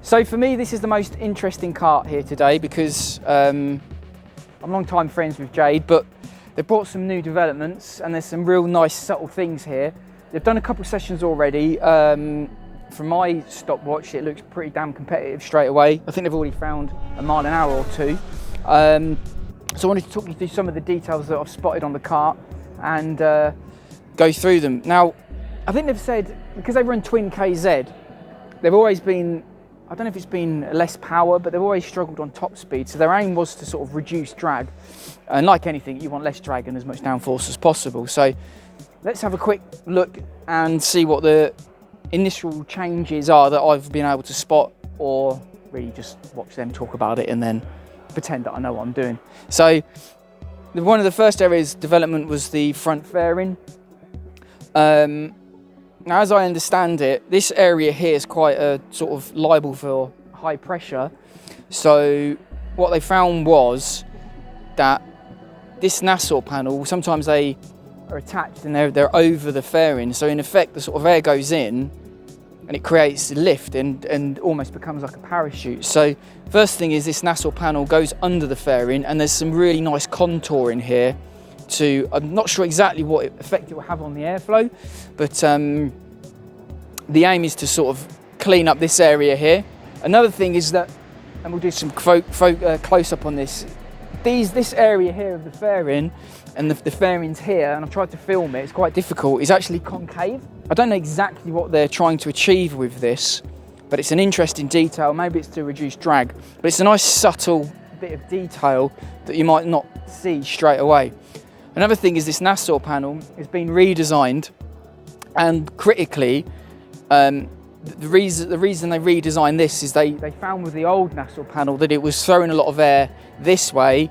So for me, this is the most interesting kart here today because I'm long-time friends with Jade, but they've brought some new developments and there's some real nice subtle things here. They've done a couple of sessions already. From my stopwatch, it looks pretty damn competitive straight away. I think they've already found a mile an hour or two. So I wanted to talk you through some of the details that I've spotted on the kart and go through them. Now, I think they've said, because they run twin KZ, they've always been, I don't know if it's been less power, but they've always struggled on top speed. So their aim was to sort of reduce drag. And like anything, you want less drag and as much downforce as possible. So let's have a quick look and see what the initial changes are that I've been able to spot, or really just watch them talk about it and then pretend that I know what I'm doing. So one of the first areas of development was the front fairing. Now, as I understand it, this area here is quite a sort of liable for high pressure. So what they found was that this Nassau panel, sometimes they are attached and they're over the fairing. So in effect, the sort of air goes in and it creates a lift and almost becomes like a parachute. So first thing is this Nassau panel goes under the fairing, and there's some really nice contouring here to, I'm not sure exactly what effect it will have on the airflow, but the aim is to sort of clean up this area here. Another thing is that, and we'll do some close up on this, this area here of the fairing and the fairings here, and I've tried to film it, it's quite difficult, is actually concave. I don't know exactly what they're trying to achieve with this, but it's an interesting detail. Maybe it's to reduce drag, but it's a nice subtle bit of detail that you might not see straight away. Another thing is this Nassau panel has been redesigned, and critically, the reason they redesigned this is they found with the old Nassau panel that it was throwing a lot of air this way,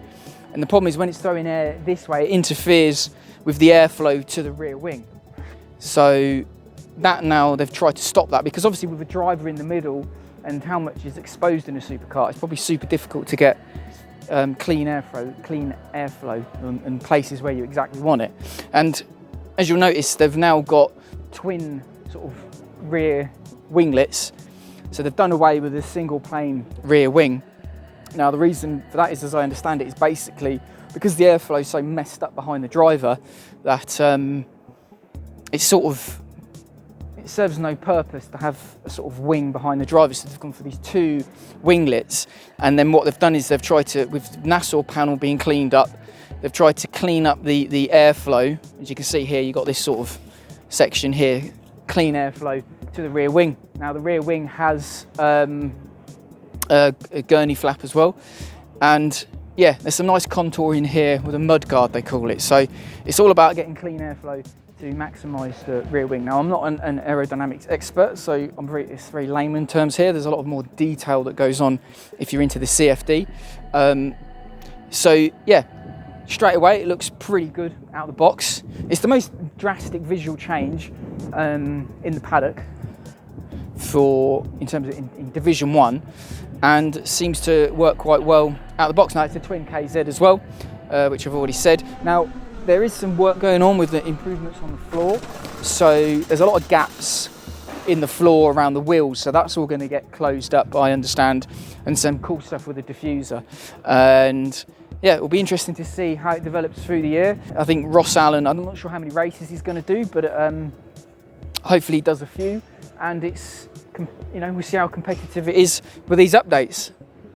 and the problem is when it's throwing air this way, it interferes with the airflow to the rear wing. So that now they've tried to stop that, because obviously with a driver in the middle and how much is exposed in a supercar, it's probably super difficult to get clean airflow in places where you exactly want it. And as you'll notice, they've now got twin sort of rear winglets, so they've done away with a single plane rear wing. Now the reason for that is, as I understand it, is basically because the airflow is so messed up behind the driver that it serves no purpose to have a sort of wing behind the driver, so they've gone for these two winglets. And then what they've done is they've tried to, with the Nassau panel being cleaned up, they've tried to clean up the airflow. As you can see here, you've got this sort of section here, clean airflow to the rear wing. Now the rear wing has a gurney flap as well, and yeah, there's some nice contouring here with a mud guard, they call it. So it's all about getting clean airflow to maximise the rear wing. Now I'm not an aerodynamics expert, so it's very layman terms here. There's a lot of more detail that goes on if you're into the CFD. So yeah, straight away it looks pretty good out of the box. It's the most drastic visual change in the paddock in terms of in Division 1, and seems to work quite well out of the box. Now it's a twin KZ as well, which I've already said. Now there is some work going on with the improvements on the floor, so there's a lot of gaps in the floor around the wheels, so that's all going to get closed up, I understand, and some cool stuff with the diffuser. And yeah, it will be interesting to see how it develops through the year. I think Ross Allen, I'm not sure how many races he's going to do, but hopefully he does a few, and it's, we'll see how competitive it is with these updates.